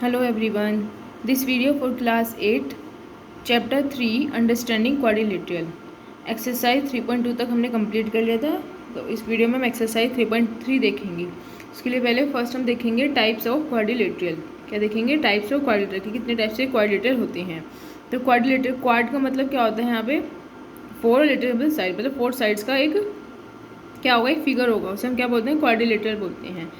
Hello everyone. This video for class 8 chapter 3 understanding quadrilateral exercise 3.2 तक हमने complete कर लिया था। तो इस वीडियो में हम एक्सरसाइज 3.3 देखेंगे। उसके लिए पहले फर्स्ट हम देखेंगे टाइप्स ऑफ क्वाड्रिलेटरल। क्या देखेंगे? टाइप्स ऑफ क्वाड्रिलेटरल, कि कितने टाइप से क्वाड्रिलेटरल होते हैं। तो क्वाड्रिलेटरल, क्वाड का मतलब क्या होता है? यहाँ पे 4 लेटरेबल साइड, मतलब 4 साइड्स का एक क्या होगा, एक फिगर होगा, उसे हम क्या बोलते हैं? क्वाड्रिलेटरल बोलते हैं।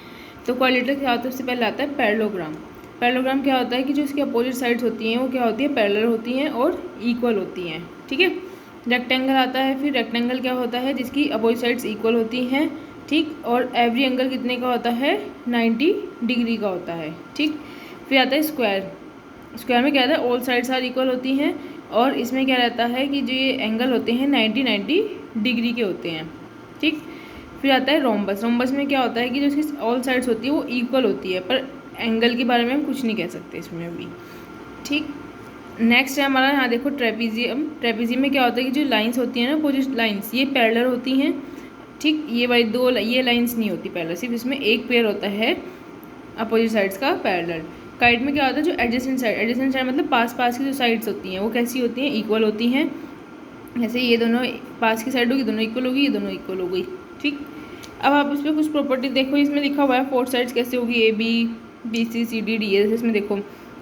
तो क्वाड्रिलेटरल क्या होता है? उससे पहले आता है पैरेललोग्राम। पैरेललोग्राम क्या होता है कि जो इसकी अपोजिट साइड्स होती हैं वो क्या होती है? पैरेलल होती हैं और इक्वल होती हैं। ठीक है। रेक्टेंगल आता है, फिर रेक्टेंगल क्या होता है? जिसकी अपोजिट साइड्स इक्वल होती हैं। ठीक। और एवरी एंगल कितने का होता है? 90 डिग्री का होता है। ठीक। फिर आता है स्क्वायर। स्क्वायर में क्या रहता है? ऑल साइड्स आर इक्वल होती हैं, और इसमें क्या रहता है कि जो ये एंगल होते हैं 90 डिग्री के होते हैं। ठीक। फिर आता है रोम्बस। रोम्बस में क्या होता है कि जो इसकी ऑल साइड्स होती है वो इक्वल होती है, पर एंगल के बारे में हम कुछ नहीं कह सकते इसमें अभी। ठीक। नेक्स्ट है हमारा, यहाँ देखो ट्रेपीजियम। ट्रेपीजियम में क्या होता है कि जो लाइंस होती हैं ना, अपोजिट लाइंस, ये पैरेलल होती हैं। ठीक। ये वाली दो ये लाइंस नहीं होती पैरेलल, सिर्फ इसमें एक पेयर होता है अपोजिट साइड्स का पैरेलल। काइट में क्या होता है? जो एडजेसेंट साइड मतलब पास पास की जो साइड्स होती हैं वो कैसी होती हैं? इक्वल होती हैं। जैसे ये दोनों पास की साइड होगी, दोनों इक्वल होगी, ये दोनों इक्वल हो गई। ठीक। अब आप इस पर कुछ प्रॉपर्टी देखो, इसमें लिखा हुआ है 4 साइड्स कैसे होगी? A B B C C D D A. जैसे इसमें देखो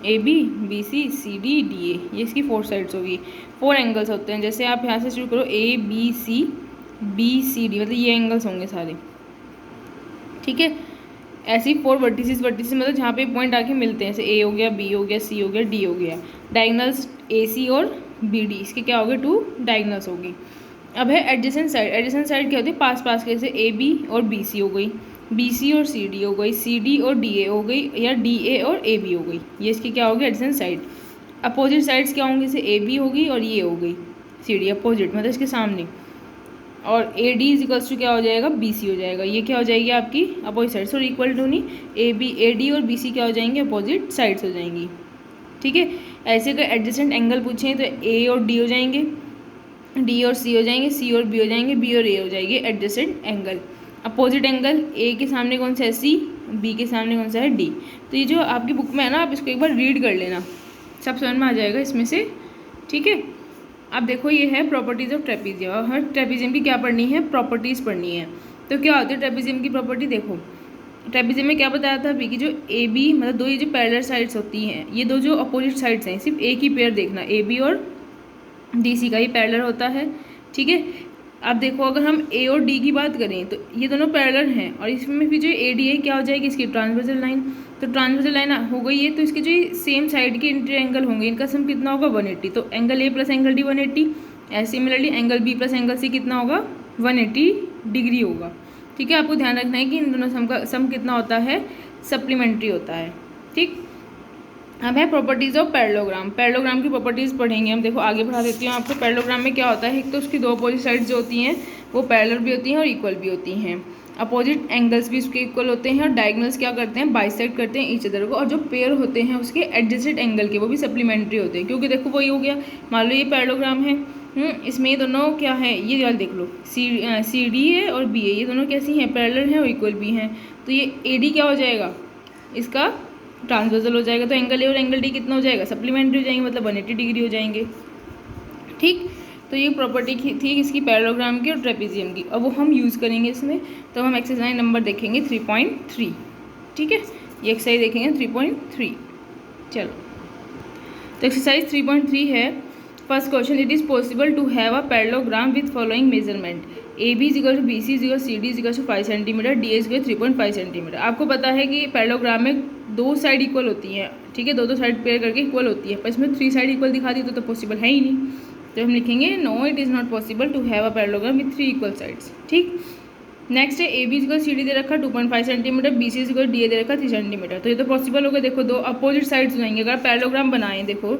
A B C C D D A, ये इसकी 4 साइड्स होगी। 4 एंगल्स होते हैं। जैसे आप यहाँ से शुरू करो, ए बी सी डी, मतलब ये एंगल्स होंगे सारे। ठीक है। ऐसी 4 वर्टिसेस मतलब जहाँ पे पॉइंट आके मिलते हैं, जैसे ए हो गया, बी हो गया, सी हो गया, डी हो गया। डायगनल्स ए सी और बी डी, इसके क्या हो गए? 2 डायगनल्स होगी। अब है एडजेसेंट साइड। एडजेसेंट साइड क्या होती है? पास पास के, जैसे ए बी और बी सी हो गई, बी सी और सी डी हो गई, सी डी और डी ए हो गई, या डी ए और ए बी हो गई। ये इसकी क्या होगी? Adjacent side. अपोजिट साइड्स क्या होंगी? जैसे ए बी होगी और ये हो गई सी डी, अपोजिट मतलब इसके सामने। और A D is equals to क्या हो जाएगा? बी सी हो जाएगा। ये क्या हो जाएगी? आपकी अपोजिट साइड्स। और इक्वल टू नहीं, ए डी और बी सी क्या हो जाएंगे? अपोजिट साइड्स हो जाएंगी। ठीक है। ऐसे अगर एडजेसेंट एंगल पूछें तो ए और डी हो जाएंगे, डी और सी हो जाएंगे, सी और बी हो जाएंगे, बी और ए हो जाएंगे एडजेसेंट एंगल। अपोजिट एंगल, ए के सामने कौन सा है? सी, बी के सामने कौन सा है? डी। तो ये जो आपकी बुक में है ना, आप इसको एक बार रीड कर लेना, सब समझ में आ जाएगा इसमें से। ठीक है। अब देखो ये है प्रॉपर्टीज़ ऑफ ट्रेपीजियम। और हर ट्रेपीजियम की क्या पढ़नी है? प्रॉपर्टीज़ पढ़नी है। तो क्या होती है ट्रेपीजियम की प्रॉपर्टी? देखो ट्रेपीजियम में क्या बताया था अभी कि जो ए बी मतलब दो ये जो पैरेलल साइड्स होती हैं, ये दो जो अपोजिट साइड्स हैं, सिर्फ एक ही पेयर देखना, ए बी और डी सी का ही पैरेलल होता है। ठीक है। अब देखो अगर हम ए और डी की बात करें तो ये दोनों पैरेलल हैं, और इसमें फिर जो ए डी ए क्या हो जाएगी? इसकी ट्रांसवर्सल लाइन। तो ट्रांसवर्सल लाइन हो गई है, तो इसके जो सेम साइड के इंटरएंगल होंगे, इनका सम कितना होगा? 180। तो angle A plus angle D 180। ऐसे similarly angle B plus angle C कितना होगा? 180 डिग्री होगा। ठीक है। आपको ध्यान रखना है कि इन दोनों सम का सम कितना होता है? सप्लीमेंट्री होता है। ठीक। अब है प्रॉपर्टीज़ ऑफ पैरेललोग्राम। पैरेललोग्राम की प्रॉपर्टीज़ पढ़ेंगे हम। देखो आगे बढ़ा देती हूँ आपको। पैरेललोग्राम में क्या होता है? एक तो उसकी दो अपोजिट साइड्स जो होती हैं वो पैरेलल भी होती हैं और इक्वल भी होती हैं। अपोजिट एंगल्स भी उसके इक्वल होते हैं, और डायगनल्स क्या करते हैं? बाइसेक्ट करते हैं ईच अदर को। और जो पेयर होते हैं उसके एडजेसेंट एंगल के, वो भी सप्लीमेंट्री होते हैं, क्योंकि देखो वही हो गया, मान लो ये पैरेललोग्राम है, इसमें ये दोनों क्या है? ये वाला देख लो, सी डी है और बी है, ये दोनों कैसी हैं? पैरेलल हैं और इक्वल भी हैं। तो ये ए डी क्या हो जाएगा? इसका ट्रांसवर्सल हो जाएगा। तो एंगल ए और एंगल डी कितना हो जाएगा? सप्लीमेंट्री हो जाएंगे, मतलब 180 डिग्री हो जाएंगे। ठीक। तो ये प्रॉपर्टी थी इसकी पैरेललोग्राम की और ट्रेपीजियम की। अब वो हम यूज़ करेंगे इसमें। तो हम एक्सरसाइज नंबर देखेंगे 3.3। ठीक है। ये एक्सरसाइज देखेंगे 3.3। चलो, तो एक्सरसाइज 3.3 है। First question, it is possible to have a parallelogram with following measurement. A B is equal to B C is equal C D is equal to 5 centimetre, D is equal 3.5 centimetre. आपको पता है कि पैरेललोग्राम में दो साइड इक्वल होती हैं। ठीक है। दो साइड पेयर करके इक्वल होती है, पर इसमें 3 साइड इक्वल दिखा दी तो पॉसिबल है ही नहीं। तो हम लिखेंगे no, it is not possible to have a parallelogram with 3 equal sides. ठीक। नेक्स्ट है A B is equal C D दे रखा 2.5 centimetre, B C is equal D A दे रखा 3 सेंटीमीटर। तो ये तो पॉसिबल होगा। देखो दो अपोजिट साइड्स हो जाएंगे। अगर पैरेललोग्राम बनाएं, देखो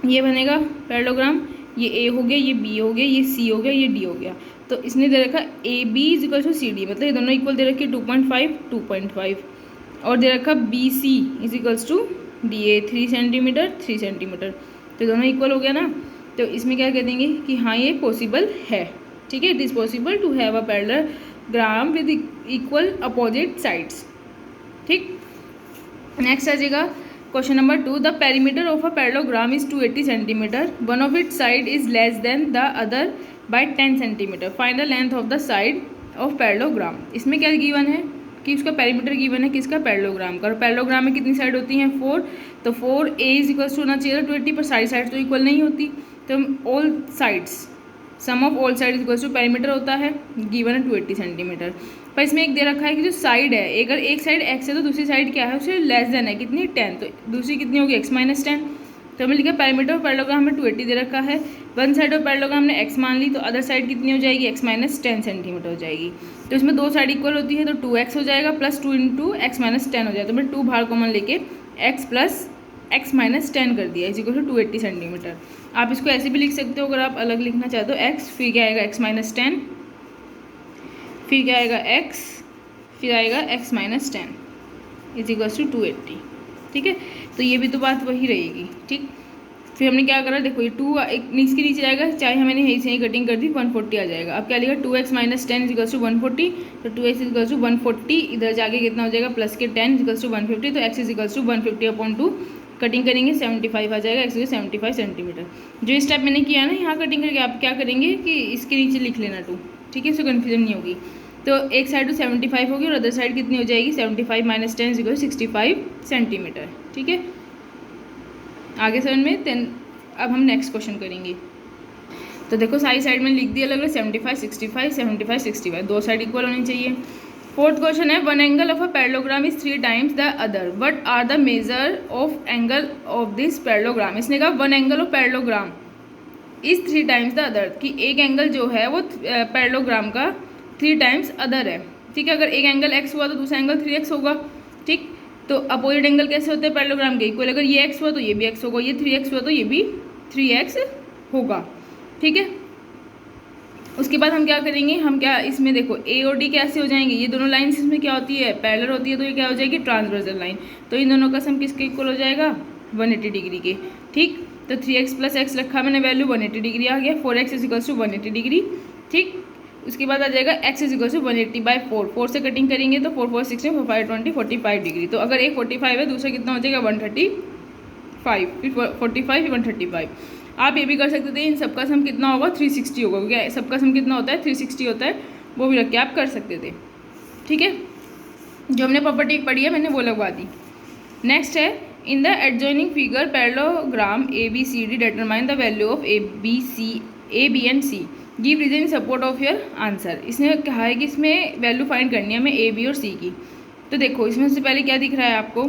ये बनेगा पैरेललोग्राम, ये ए हो गया, ये बी हो गया, ये सी हो गया, ये डी हो गया। तो इसने दे रखा A B is equal to C D, मतलब ये दोनों इक्वल दे रखे 2.5 और दे रखा B C is equals to D A 3 centimetre 3 centimetre. तो दोनों इक्वल हो गया ना। तो इसमें क्या कह देंगे कि हाँ ये पॉसिबल है। ठीक है। It is possible to have a parallelogram with equal opposite sides. ठीक। नेक्स्ट आ जाएगा question number 2, the perimeter of a parallelogram is 280 centimetre, one of it side is less than the other by 10 centimetre, find the length of the side of parallelogram. इसमें क्या given है कि उसका perimeter given है किसका, parallelogram का। और parallelogram में कितनी साइड होती हैं, 4, तो 4 ए इज इक्वल टू होना चाहिए 280 पर सारी साइड तो इक्वल नहीं होती, तो all sides sum of all side equal to perimeter होता है, गिवन है 280 सेंटीमीटर। पर इसमें एक दे रखा है कि जो साइड है, अगर एक साइड एक्स है तो दूसरी साइड क्या है, उससे लेस देन है, कितनी 10, तो दूसरी कितनी होगी एक्स माइनस 10। तो हमें लिखा पेरीमीटर ऑफ पैरेललोग्राम में 280 दे रखा है, वन साइड ऑफ पैरेललोग्राम हमने एक्स मान ली, तो अदर साइड कितनी हो जाएगी, एक्स माइनस 10 सेंटीमीटर हो जाएगी। तो इसमें दो साइड इक्वल होती है तो 2x हो जाएगा प्लस 2 इंटू एक्स माइनस 10 हो जाएगा। तो मैं 2 बाहर कॉमन लेके x प्लस एक्स माइनस 10 कर दिया, इज इक्वल टू 280 सेंटीमीटर। आप इसको ऐसे भी लिख सकते हो अगर आप अलग लिखना चाहते हो, x फिर क्या आएगा एक्स माइनस 10, फिर क्या आएगा x, फिर आएगा x minus 10 is equal to 280। ठीक है, तो ये भी तो बात वही रहेगी। ठीक, फिर हमने क्या करा, देखो ये 2 एक नीचे के नीचे जाएगा, चाहे हमने यहीं से कटिंग कर दी 140 आ जाएगा। अब क्या लिखा 2x माइनस 10 इजिकल्स टू 140, तो 2x इजिकल्स टू 140, इधर जाके कितना हो जाएगा प्लस के 10 इजिकल्स टू 150, तो x इजिकल्स टू 150/2, कटिंग करेंगे 75 आ जाएगा, x 75 सेंटीमीटर। जो स्टेप मैंने किया ना यहाँ कटिंग करके, आप क्या करेंगे कि इसके नीचे लिख लेना 2, ठीक है, इससे कन्फ्यूजन नहीं होगी। तो एक साइड तो 75 होगी और अदर साइड कितनी हो जाएगी 75 माइनस 10 इजिकल 65 सेंटीमीटर। ठीक है, आगे समझ में। देन अब हम नेक्स्ट क्वेश्चन करेंगे। तो देखो सारी साइड में लिख दिया अलग अलग 75 65 75 65, दो साइड इक्वल होनी चाहिए। फोर्थ क्वेश्चन है, one angle of a parallelogram is 3 times the other, what are the measure of angle of this parallelogram. इसने कहा one angle of parallelogram is 3 times the other, कि एक एंगल जो है वो पैरेललोग्राम का 3 टाइम्स अदर है। ठीक है, अगर एक एंगल x हुआ तो दूसरा एंगल 3x होगा। ठीक, तो अपोजिट एंगल कैसे होते हैं पैरेललोग्राम के, इक्वल, अगर ये x हुआ तो ये भी x होगा, ये 3x हुआ तो ये भी 3x होगा। ठीक है, उसके बाद हम क्या करेंगे, हम क्या इसमें देखो a और d कैसे हो जाएंगे, ये दोनों लाइन्स इसमें क्या होती है पैरेलल होती है, तो ये क्या हो जाएगी ट्रांसवर्सल लाइन, तो इन दोनों का सम किसके इक्वल हो जाएगा 180 डिग्री के। ठीक, तो 3x प्लस एक्स रखा मैंने वैल्यू 180 डिग्री आ गया, 4x is equals to 180 degree. ठीक, उसके बाद आ जाएगा x इज इक्वल्स टू 180/4, 4 से कटिंग करेंगे तो 4 4 16 4 5 20 45 डिग्री। तो अगर एक 45 है दूसरा कितना हो जाएगा 135, फिर 45 फिर 135। आप ये भी कर सकते थे इन सबका सम कितना होगा 360 होगा, क्योंकि सबका सम कितना होता है 360 होता है, वो भी रख के आप कर सकते थे। ठीक है, जो हमने प्रॉपर्टी पढ़ी है मैंने वो लगवा दी। नेक्स्ट है, in the adjoining figure parallelogram ABCD determine the value of A B and C, give reason in support of your answer. इसने कहा है कि इसमें वैल्यू फाइंड करनी है हमें A B और C की। तो देखो इसमें से पहले क्या दिख रहा है आपको,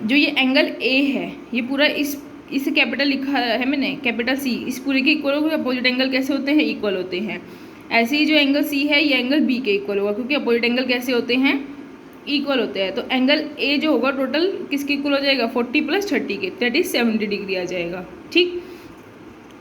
जो ये एंगल A है ये पूरा इस कैपिटल लिखा है मैंने कैपिटल C, इस पूरे के इक्वल होगा। अपोजिट एंगल कैसे होते हैं इक्वल होते हैं। ऐसे ही जो एंगल C है ये एंगल B के इक्वल होगा, क्योंकि अपोजिट एंगल कैसे होते हैं इक्वल होते हैं। तो एंगल A जो होगा टोटल किसके इक्वल हो जाएगा 40 + 30 के, दैट इज 70 डिग्री आ जाएगा। ठीक,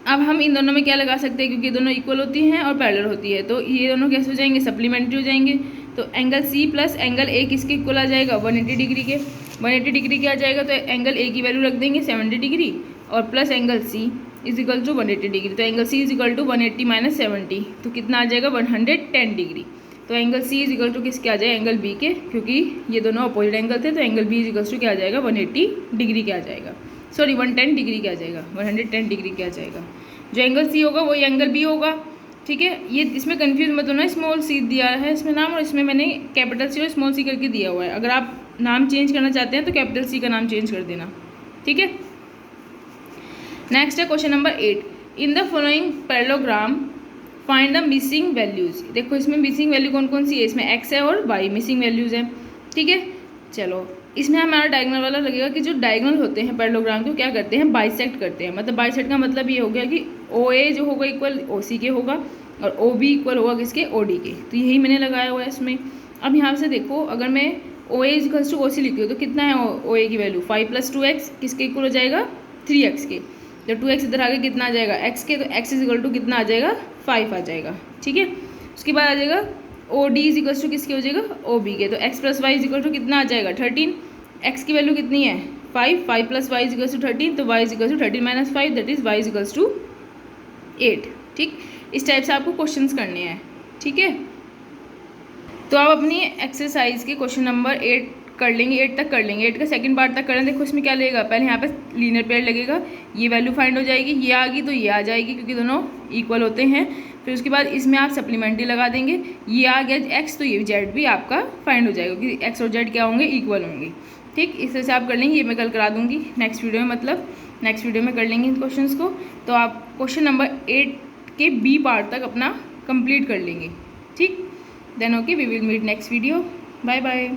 अब हम इन दोनों में क्या लगा सकते हैं, क्योंकि दोनों इक्वल होती हैं और पैरेलल होती है, तो ये दोनों कैसे हो जाएंगे सप्लीमेंट्री हो जाएंगे। तो angle C plus angle A किसके इक्वल आ जाएगा 180 डिग्री के, 180 डिग्री के आ जाएगा, तो एंगल A की वैल्यू रख देंगे 70 डिग्री और plus angle C is equal to 180 degree. तो angle C is equal to 180 minus 70, तो कितना आ जाएगा 110 डिग्री। तो angle C is equal to किसके आ जाएगा एंगल B के, क्योंकि ये दोनों अपोजिट एंगल थे, तो angle B is equal to क्या आ जाएगा 180 डिग्री के आ जाएगा, सॉरी 110 डिग्री के आ जाएगा, 110 डिग्री के आ जाएगा। जो एंगल C होगा वही एंगल B होगा। ठीक है, ये इसमें कंफ्यूज मत होना, स्मॉल c दिया है इसमें नाम और इसमें मैंने कैपिटल C और स्मॉल c करके दिया हुआ है। अगर आप नाम चेंज करना चाहते हैं तो कैपिटल C का नाम चेंज कर देना। ठीक है, नेक्स्ट है question number 8, in the following parallelogram find the missing values. देखो इसमें मिसिंग वैल्यू कौन कौन सी है, इसमें x है और y मिसिंग वैल्यूज हैं। ठीक है, चलो इसमें हमारा डायगोनल वाला लगेगा कि जो डायगोनल होते हैं पैरेललोग्राम को क्या करते हैं बाइसेक्ट करते हैं। मतलब बाइसेक्ट का मतलब ये हो गया कि OA जो होगा इक्वल OC के होगा और OB इक्वल होगा किसके OD के। तो यही मैंने लगाया हुआ है इसमें। अब यहाँ से देखो अगर मैं OA इक्वल्स टू OC लिखती हूँ तो कितना है OA की वैल्यू 5 + 2x किसके इक्वल हो जाएगा 3x के। जब 2x इधर आगे कितना आ जाएगा x के, तो x इज इक्वल टू कितना आ जाएगा 5 आ जाएगा। ठीक है, उसके बाद आ जाएगा OD इज इक्वल टू किसके हो जाएगा OB के, तो x + y is equal to कितना आ जाएगा 13। x की वैल्यू कितनी है 5 + y इज इक्वल टू 13, तो y is equal to 13 - 5 that is y is equal to 8। ठीक, इस टाइप से आपको क्वेश्चंस करने हैं। ठीक है, तो आप अपनी एक्सरसाइज के क्वेश्चन नंबर 8 कर लेंगे, 8 तक कर लेंगे, 8 का सेकंड पार्ट तक कर लेंगे। देखो इसमें क्या लगेगा, पहले यहाँ पे लीनियर पेयर लगेगा, ये वैल्यू फाइंड हो जाएगी, ये आ गई तो ये आ जाएगी क्योंकि दोनों इक्वल होते हैं। फिर उसके बाद इसमें आप सप्लीमेंट्री लगा देंगे, ये आ गया x तो ये z भी आपका फाइंड हो जाएगा क्योंकि x और z क्या होंगे, इक्वल होंगे। ठीक, इस तरह से आप कर लेंगे। ये मैं कल करा दूंगी नेक्स्ट वीडियो में, मतलब नेक्स्ट वीडियो में कर लेंगे इन क्वेश्चंस को। तो आप क्वेश्चन नंबर 8 के बी पार्ट तक अपना कंप्लीट कर लेंगे। ठीक, then okay, we will meet next video. Bye bye.